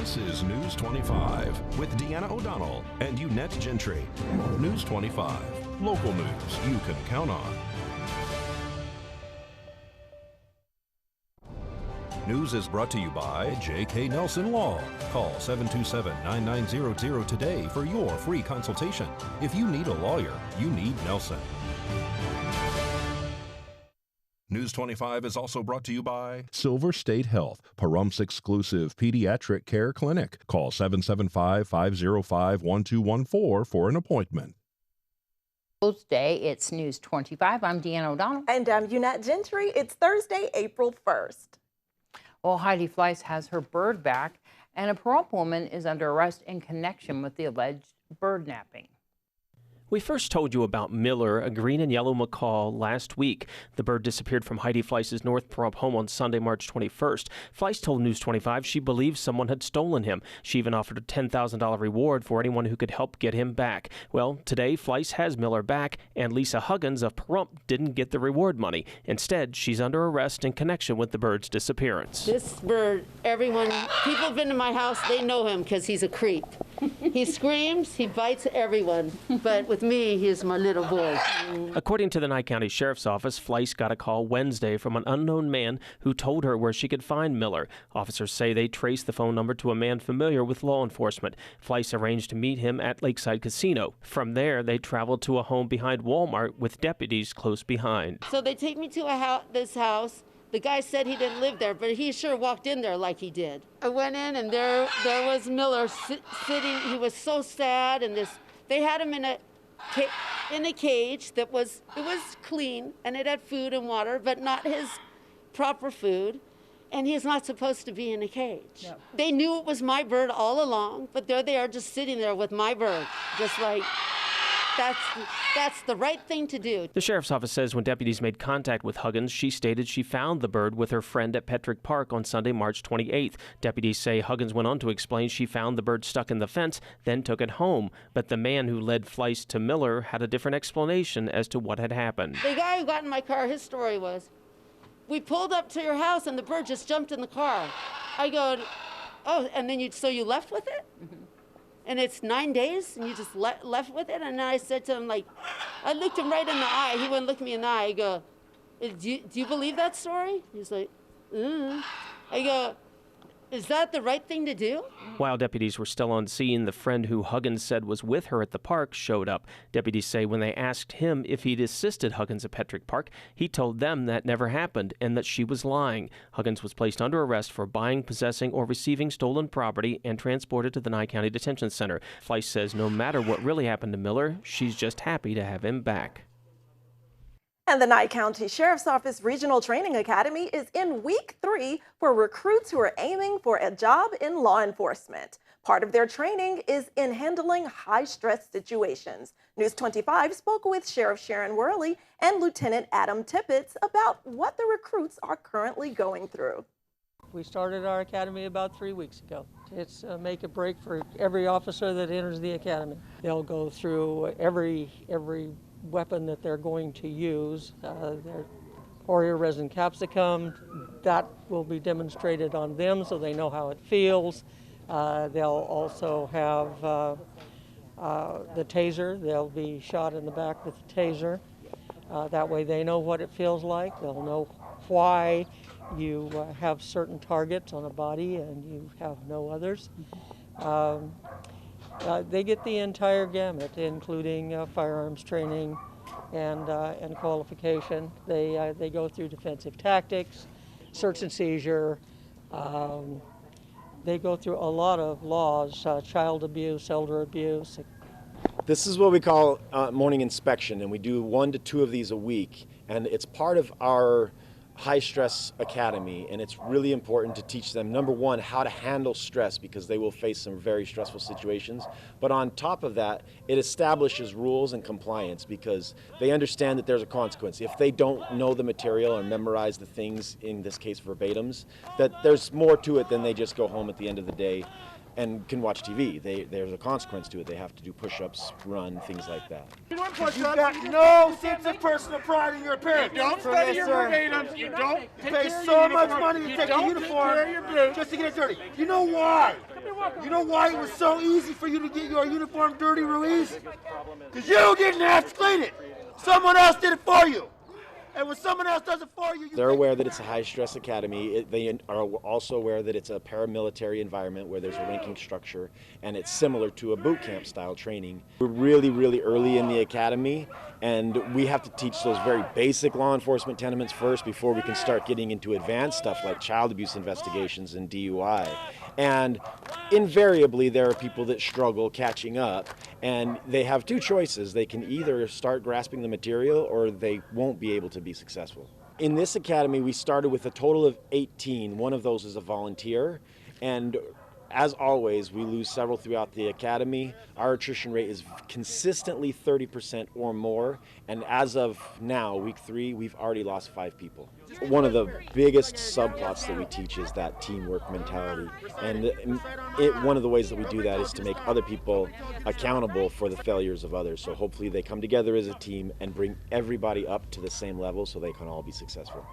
This is News 25 with Deanna O'Donnell and Unette Gentry. News 25, local news you can count on. News is brought to you by J.K. Nelson Law. Call 727-9900 today for your free consultation. If you need a lawyer, you need Nelson. News 25 is also brought to you by Silver State Health, Pahrumps exclusive pediatric care clinic. Call 775-505-1214 for an appointment. Day, it's News 25. I'm Deanna O'Donnell. And I'm Unette Gentry. It's Thursday, April 1st. Well, Heidi Fleiss has her bird back, and a Pahrump woman is under arrest in connection with the alleged bird napping. We first told you about Miller, a green and yellow macaw, last week. The bird disappeared from Heidi Fleiss's North Pahrump home on Sunday, March 21st. Fleiss told News 25 she believes someone had stolen him. She even offered a $10,000 reward for anyone who could help get him back. Well, today Fleiss has Miller back, and Lisa Huggins of Pahrump didn't get the reward money. Instead, she's under arrest in connection with the bird's disappearance. This bird, people have been to my house, they know him because he's a creep. He screams, he bites everyone, but with me, he's my little boy. According to the Nye County Sheriff's Office, Fleiss got a call Wednesday from an unknown man who told her where she could find Miller. Officers say they traced the phone number to a man familiar with law enforcement. Fleiss arranged to meet him at Lakeside Casino. From there, they traveled to a home behind Walmart with deputies close behind. So they take me to this house. The guy said he didn't live there, but he sure walked in there like he did. I went in, and there was Miller sitting. He was so sad, and they had him in a cage that was clean, and it had food and water, but not his proper food. And he's not supposed to be in a cage. Yep. They knew it was my bird all along, but there they are just sitting there with my bird, just like. That's the right thing to do. The sheriff's office says when deputies made contact with Huggins, she stated she found the bird with her friend at Petrick Park on Sunday, March 28th. Deputies say Huggins went on to explain she found the bird stuck in the fence, then took it home. But the man who led Fleiss to Miller had a different explanation as to what had happened. The guy who got in my car, his story was, we pulled up to your house and the bird just jumped in the car. I go, oh, and then you left with it? Mm-hmm. And it's 9 days, and you just left with it? And I said to him, I looked him right in the eye. He wouldn't look me in the eye. I go, do you believe that story? He's like, I go, is that the right thing to do? While deputies were still on scene, the friend who Huggins said was with her at the park showed up. Deputies say when they asked him if he'd assisted Huggins at Petrick Park, he told them that never happened and that she was lying. Huggins was placed under arrest for buying, possessing, or receiving stolen property and transported to the Nye County Detention Center. Fleiss says no matter what really happened to Miller, she's just happy to have him back. And the Nye County Sheriff's Office Regional Training Academy is in week 3 for recruits who are aiming for a job in law enforcement. Part of their training is in handling high-stress situations. News 25 spoke with Sheriff Sharon Worley and Lieutenant Adam Tippett about what the recruits are currently going through. We started our academy about 3 weeks ago. It's a make or break for every officer that enters the academy. They'll go through every weapon that they're going to use. Their Warrior resin capsicum, that will be demonstrated on them so they know how it feels. They'll also have the taser. They'll be shot in the back with the taser. That way they know what it feels like. They'll know why you have certain targets on a body and you have no others. They get the entire gamut, including firearms training and qualification. They go through defensive tactics, search and seizure. They go through a lot of laws, child abuse, elder abuse. This is what we call morning inspection, and we do 1 to 2 of these a week. And it's part of our high stress academy, and it's really important to teach them, number one, how to handle stress, because they will face some very stressful situations. But on top of that, it establishes rules and compliance, because they understand that there's a consequence. If they don't know the material or memorize the things, in this case verbatims, that there's more to it than they just go home at the end of the day and can watch TV. There's a consequence to it. They have to do push-ups, run, things like that. You've got no sense of personal pride in your appearance. Don't study your verbatims. You don't pay so much money to take a uniform just to get it dirty. You know why? You know why it was so easy for you to get your uniform dirty, Ruiz? Because you didn't have to clean it. Someone else did it for you. And when someone else does it for you, they're aware that it's a high-stress academy. They are also aware that it's a paramilitary environment where there's a ranking structure, and it's similar to a boot camp style training. We're really, really early in the academy, and we have to teach those very basic law enforcement tenements first before we can start getting into advanced stuff like child abuse investigations and DUI. And invariably, there are people that struggle catching up, and they have two choices. They can either start grasping the material or they won't be able to be successful. In this academy, we started with a total of 18. One of those is a volunteer, and as always, we lose several throughout the academy. Our attrition rate is consistently 30% or more, and as of now, week 3, we've already lost 5 people. One of the biggest subplots that we teach is that teamwork mentality, and one of the ways that we do that is to make other people accountable for the failures of others. So hopefully they come together as a team and bring everybody up to the same level so they can all be successful.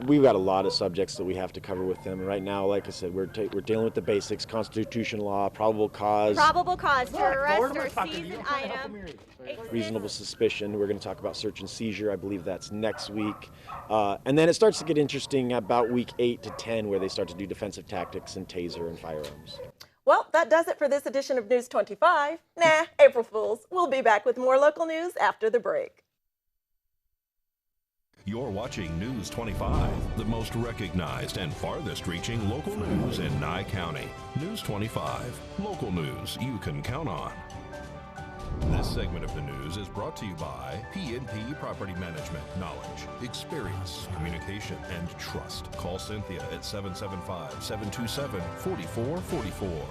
We've got a lot of subjects that we have to cover with them. Right now, like I said, we're dealing with the basics: constitution law, probable cause, to arrest or seize an item, reasonable suspicion. We're going to talk about search and seizure. I believe that's next week. And then it starts to get interesting about week 8 to 10, where they start to do defensive tactics and taser and firearms. Well, that does it for this edition of News 25. Nah, April Fools. We'll be back with more local news after the break. You're watching News 25, the most recognized and farthest reaching local news in Nye County. News 25, local news you can count on. This segment of the news is brought to you by P&P Property Management. Knowledge, experience, communication, and trust. Call Cynthia at 775-727-4444.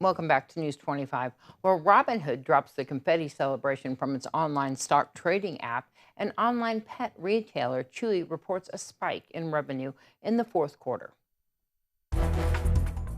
Welcome back to News 25, where Robinhood drops the confetti celebration from its online stock trading app, and online pet retailer Chewy reports a spike in revenue in the fourth quarter.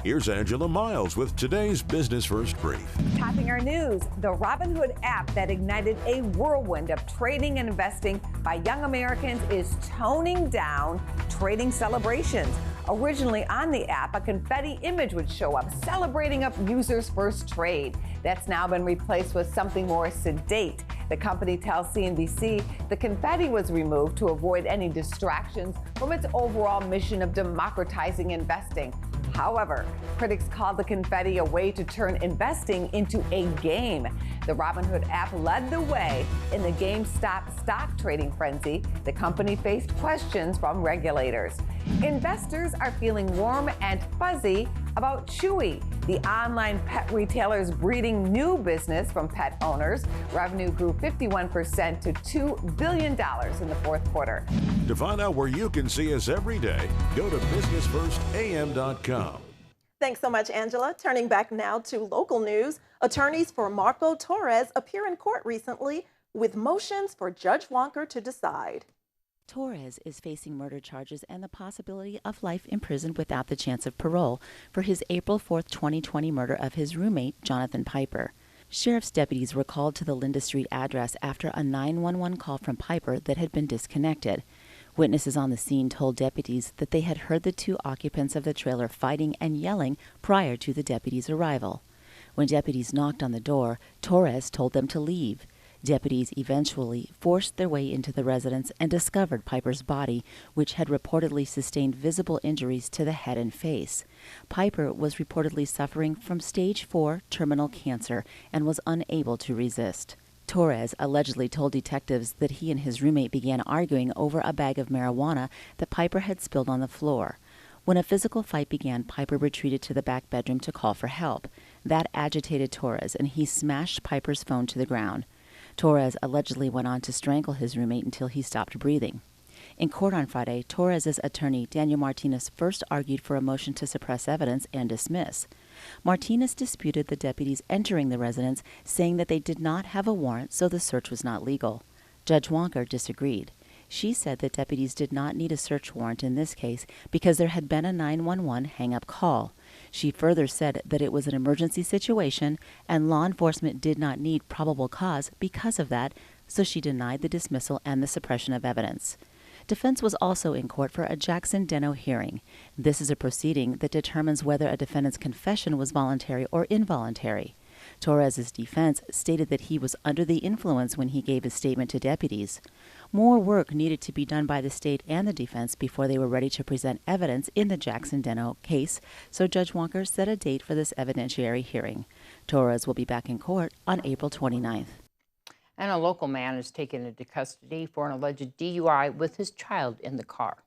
Here's Angela Miles with today's Business First Brief. Topping our news, the Robinhood app that ignited a whirlwind of trading and investing by young Americans is toning down trading celebrations. Originally on the app, a confetti image would show up celebrating a user's first trade. That's now been replaced with something more sedate. The company tells CNBC the confetti was removed to avoid any distractions from its overall mission of democratizing investing. However, critics called the confetti a way to turn investing into a game. The Robinhood app led the way in the GameStop stock trading frenzy. The company faced questions from regulators. Investors are feeling warm and fuzzy about Chewy, the online pet retailer's breeding new business from pet owners. Revenue grew 51% to $2 billion in the fourth quarter. To find out where you can see us every day, go to businessfirstam.com. Thanks so much, Angela. Turning back now to local news, attorneys for Marco Torres appear in court recently with motions for Judge Wonker to decide. Torres is facing murder charges and the possibility of life in prison without the chance of parole for his April 4, 2020 murder of his roommate, Jonathan Piper. Sheriff's deputies were called to the Linda Street address after a 911 call from Piper that had been disconnected. Witnesses on the scene told deputies that they had heard the two occupants of the trailer fighting and yelling prior to the deputies' arrival. When deputies knocked on the door, Torres told them to leave. Deputies eventually forced their way into the residence and discovered Piper's body, which had reportedly sustained visible injuries to the head and face. Piper was reportedly suffering from stage 4 terminal cancer and was unable to resist. Torres allegedly told detectives that he and his roommate began arguing over a bag of marijuana that Piper had spilled on the floor. When a physical fight began, Piper retreated to the back bedroom to call for help. That agitated Torres, and he smashed Piper's phone to the ground. Torres allegedly went on to strangle his roommate until he stopped breathing. In court on Friday, Torres' attorney, Daniel Martinez, first argued for a motion to suppress evidence and dismiss. Martinez disputed the deputies entering the residence, saying that they did not have a warrant, so the search was not legal. Judge Wonker disagreed. She said that deputies did not need a search warrant in this case because there had been a 911 hang-up call. She further said that it was an emergency situation and law enforcement did not need probable cause because of that, so she denied the dismissal and the suppression of evidence. Defense was also in court for a Jackson-Deno hearing. This is a proceeding that determines whether a defendant's confession was voluntary or involuntary. Torres's defense stated that he was under the influence when he gave his statement to deputies. More work needed to be done by the state and the defense before they were ready to present evidence in the Jackson-Deno case, so Judge Wonker set a date for this evidentiary hearing. Torres will be back in court on April 29th. And a local man is taken into custody for an alleged DUI with his child in the car.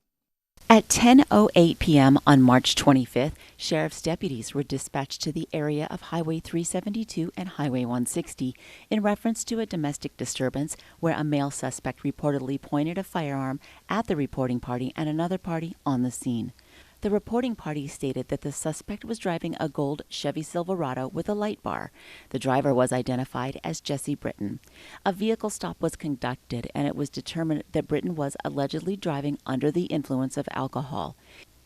At 10:08 p.m. on March 25th, sheriff's deputies were dispatched to the area of Highway 372 and Highway 160 in reference to a domestic disturbance where a male suspect reportedly pointed a firearm at the reporting party and another party on the scene. The reporting party stated that the suspect was driving a gold Chevy Silverado with a light bar. The driver was identified as Jesse Britton. A vehicle stop was conducted, and it was determined that Britton was allegedly driving under the influence of alcohol.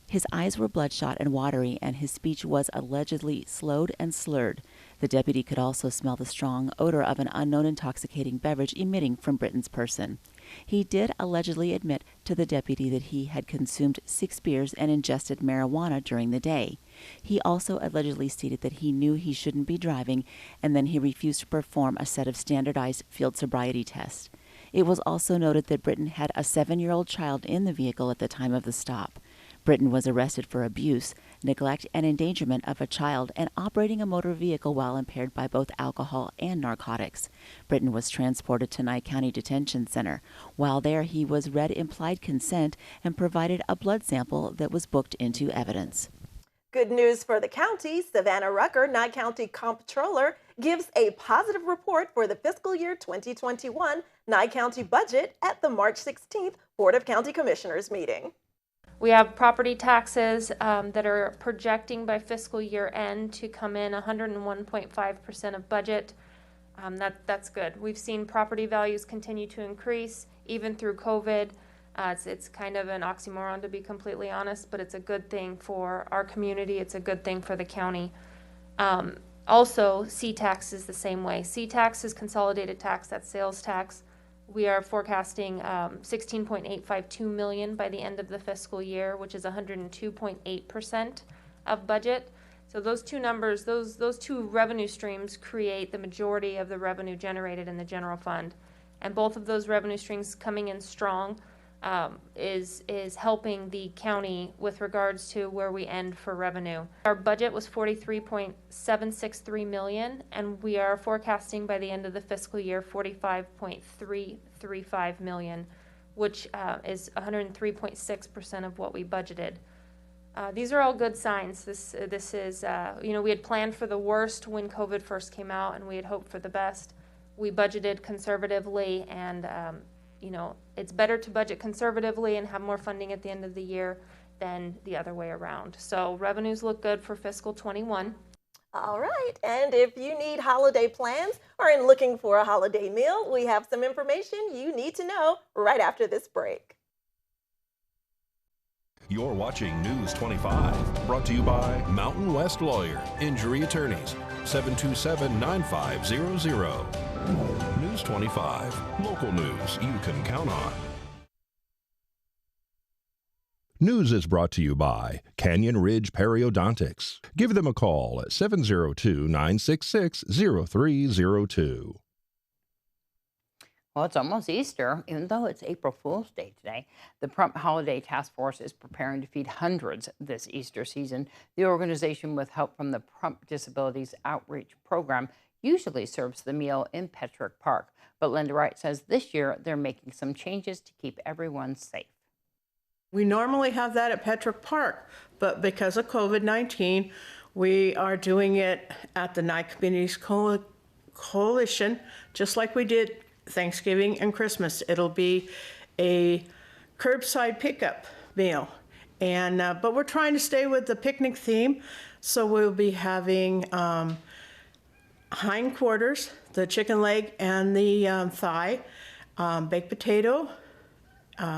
His eyes were bloodshot and watery, and his speech was allegedly slowed and slurred. The deputy could also smell the strong odor of an unknown intoxicating beverage emitting from Britton's person. He did allegedly admit to the deputy that he had consumed 6 beers and ingested marijuana during the day. He also allegedly stated that he knew he shouldn't be driving, and then he refused to perform a set of standardized field sobriety tests. It was also noted that Britton had a 7-year-old child in the vehicle at the time of the stop. Britton was arrested for abuse, neglect, and endangerment of a child and operating a motor vehicle while impaired by both alcohol and narcotics. Britton was transported to Nye County Detention Center. While there, he was read implied consent and provided a blood sample that was booked into evidence. Good news for the county. Savannah Rucker, Nye County Comptroller, gives a positive report for the fiscal year 2021 Nye County budget at the March 16th Board of County Commissioners meeting. We have property taxes that are projecting by fiscal year end to come in 101.5% of budget. That's good. We've seen property values continue to increase even through COVID. It's kind of an oxymoron, to be completely honest, but it's a good thing for our community. It's a good thing for the county. Also, C-tax is the same way. C-tax is consolidated tax, that's sales tax. We are forecasting $16.852 million by the end of the fiscal year, which is 102.8% of budget. So those two numbers, those two revenue streams create the majority of the revenue generated in the general fund. And both of those revenue streams coming in strong is helping the county with regards to where we end for revenue. Our budget was $43.763 million, and we are forecasting by the end of the fiscal year $45.335 million, which is 103.6% of what we budgeted. These are all good signs. This is, we had planned for the worst when COVID first came out, and we had hoped for the best. We budgeted conservatively, and it's better to budget conservatively and have more funding at the end of the year than the other way around. So revenues look good for fiscal 21. All right, and if you need holiday plans or in looking for a holiday meal, we have some information you need to know right after this break. You're watching News 25, brought to you by Mountain West Lawyer, Injury Attorneys, 727-9500. News 25, local news you can count on. News is brought to you by Canyon Ridge Periodontics. Give them a call at 702-966-0302. Well, it's almost Easter, even though it's April Fool's Day today. The Prompt Holiday Task Force is preparing to feed hundreds this Easter season. The organization, with help from the Prompt Disabilities Outreach Program, usually serves the meal in Petrick Park. But Linda Wright says this year they're making some changes to keep everyone safe. We normally have that at Petrick Park, but because of COVID-19, we are doing it at the Nye Communities Coalition, just like we did Thanksgiving and Christmas. It'll be a curbside pickup meal, and but we're trying to stay with the picnic theme, so we'll be having hindquarters, the chicken leg and the thigh, baked potato,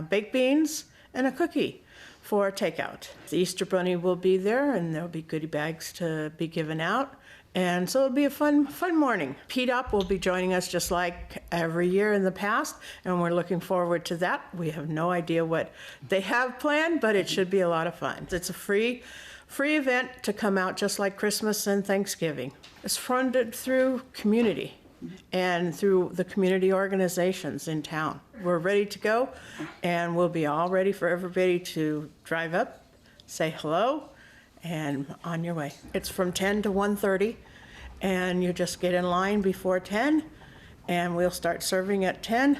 baked beans, and a cookie for takeout. The Easter Bunny will be there, and there'll be goodie bags to be given out, And so it'll be a fun morning. Pete Up will be joining us just like every year in the past, and we're looking forward to that. We have no idea what they have planned, but it should be a lot of fun. It's a free event to come out just like Christmas and Thanksgiving. It's funded through community and through the community organizations in town. We're ready to go, and we'll be all ready for everybody to drive up, say hello, and on your way. It's from 10 to 1:30, and you just get in line before 10, and we'll start serving at 10,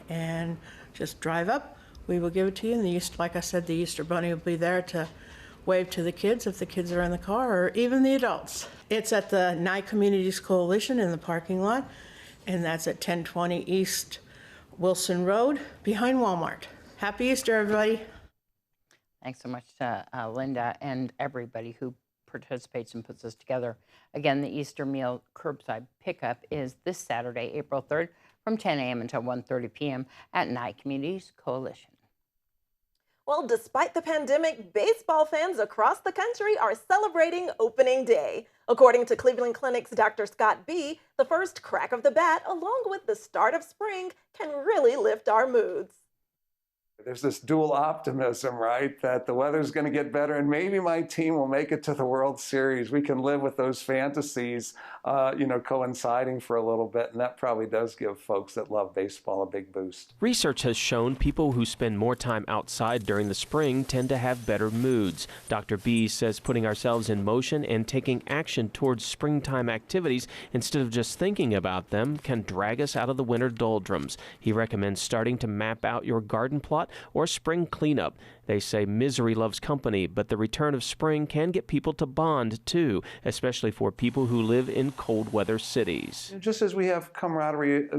and just drive up. We will give it to you, and like I said, the Easter Bunny will be there to wave to the kids if the kids are in the car, or even the adults. It's at the Nye Communities Coalition in the parking lot, and that's at 1020 East Wilson Road behind Walmart. Happy Easter, everybody. Thanks so much to Linda and everybody who participates and puts this together. Again, the Easter meal curbside pickup is this Saturday, April 3rd, from 10 a.m. until 1:30 p.m. at Nye Communities Coalition. Well, despite the pandemic, baseball fans across the country are celebrating opening day. According to Cleveland Clinic's Dr. Scott B., the first crack of the bat, along with the start of spring, can really lift our moods. There's this dual optimism, right? That the weather's going to get better and maybe my team will make it to the World Series. We can live with those fantasies, coinciding for a little bit. And that probably does give folks that love baseball a big boost. Research has shown people who spend more time outside during the spring tend to have better moods. Dr. B says putting ourselves in motion and taking action towards springtime activities instead of just thinking about them can drag us out of the winter doldrums. He recommends starting to map out your garden plot or spring cleanup. They say misery loves company, but the return of spring can get people to bond too, especially for people who live in cold weather cities. Just as we have camaraderie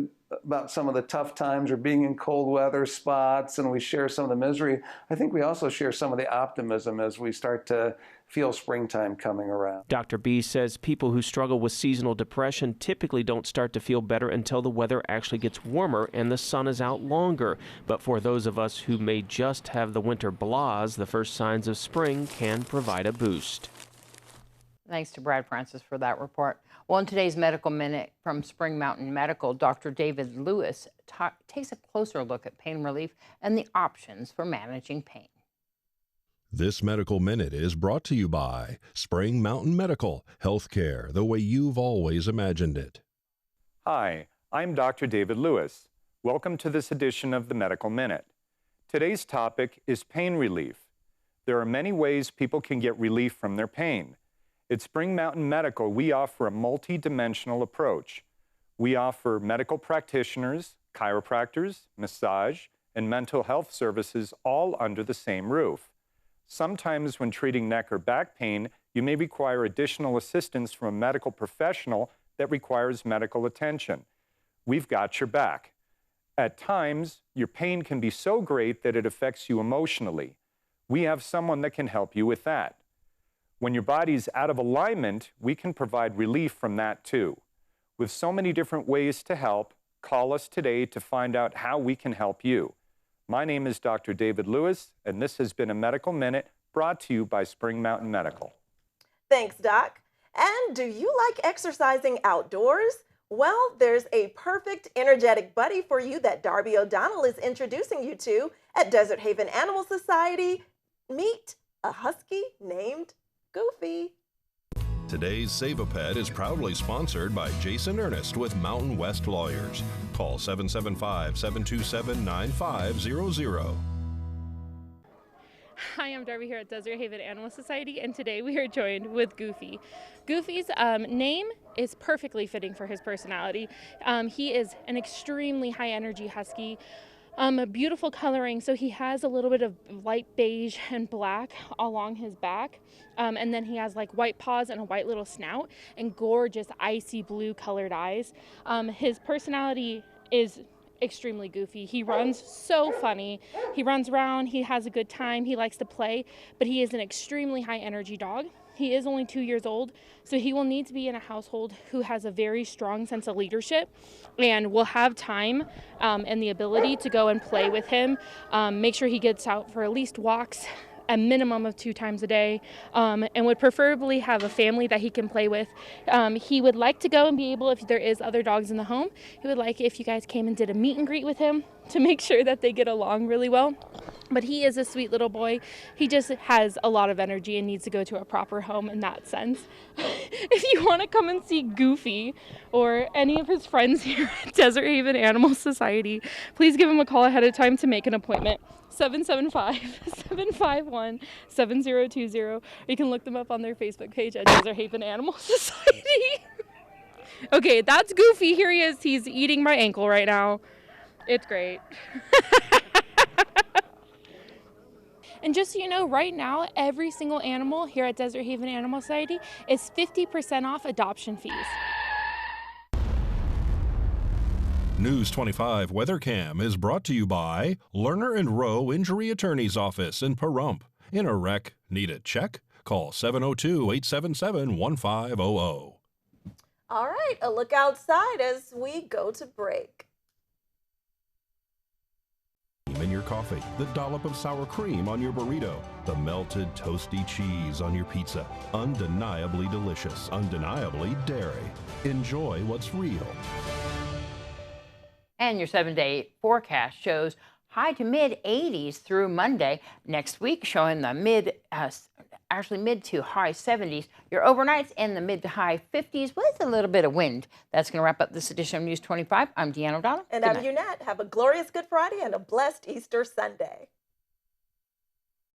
about some of the tough times or being in cold weather spots and we share some of the misery, I think we also share some of the optimism as we start to feel springtime coming around. Dr. B says people who struggle with seasonal depression typically don't start to feel better until the weather actually gets warmer and the sun is out longer. But for those of us who may just have the winter blahs, the first signs of spring can provide a boost. Thanks to Brad Francis for that report. Well, in today's Medical Minute from Spring Mountain Medical, Dr. David Lewis takes a closer look at pain relief and the options for managing pain. This Medical Minute is brought to you by Spring Mountain Medical, healthcare the way you've always imagined it. Hi, I'm Dr. David Lewis. Welcome to this edition of the Medical Minute. Today's topic is pain relief. There are many ways people can get relief from their pain. At Spring Mountain Medical, we offer a multi-dimensional approach. We offer medical practitioners, chiropractors, massage, and mental health services all under the same roof. Sometimes when treating neck or back pain, you may require additional assistance from a medical professional that requires medical attention. We've got your back. At times, your pain can be so great that it affects you emotionally. We have someone that can help you with that. When your body's out of alignment, we can provide relief from that too. With so many different ways to help, call us today to find out how we can help you. My name is Dr. David Lewis, and this has been a Medical Minute brought to you by Spring Mountain Medical. Thanks, Doc. And do you like exercising outdoors? Well, there's a perfect energetic buddy for you that Darby O'Donnell is introducing you to at Desert Haven Animal Society. Meet a husky named Goofy. Today's Save a Pet is proudly sponsored by Jason Ernest with Mountain West Lawyers. Call 775-727-9500. Hi, I'm Darby here at Desert Haven Animal Society, and today we are joined with Goofy. Goofy's name is perfectly fitting for his personality. He is an extremely high-energy husky. A beautiful coloring, so he has a little bit of light beige and black along his back, and then he has like white paws and a white little snout and gorgeous icy blue colored eyes. His personality is extremely goofy. He runs so funny. He runs around, he has a good time, he likes to play, but he is an extremely high energy dog. He is only 2 years old, so he will need to be in a household who has a very strong sense of leadership and will have time and the ability to go and play with him. Make sure he gets out for at least walks a minimum of 2 times a day, and would preferably have a family that he can play with. He would like to go and be able, if there is other dogs in the home, he would like if you guys came and did a meet and greet with him to make sure that they get along really well. But he is a sweet little boy. He just has a lot of energy and needs to go to a proper home in that sense. If you want to come and see Goofy or any of his friends here at Desert Haven Animal Society, please give him a call ahead of time to make an appointment. 775-751-7020. Or you can look them up on their Facebook page at Desert Haven Animal Society. Okay, that's Goofy. Here he is. He's eating my ankle right now. It's great. And just so you know, right now, every single animal here at Desert Haven Animal Society is 50% off adoption fees. News 25 Weather Cam is brought to you by Lerner and Rowe Injury Attorney's Office in Pahrump. In a wreck, need a check? Call 702-877-1500. All right, a look outside as we go to break. In your coffee, the dollop of sour cream on your burrito, the melted toasty cheese on your pizza. Undeniably delicious, undeniably dairy. Enjoy what's real. And your 7-day forecast shows high to mid 80s through Monday. Next week showing the mid to high 70s. Your overnights in the mid to high 50s with a little bit of wind. That's going to wrap up this edition of News 25. I'm Deanna O'Donnell. And I'm Unette. Have a glorious Good Friday and a blessed Easter Sunday.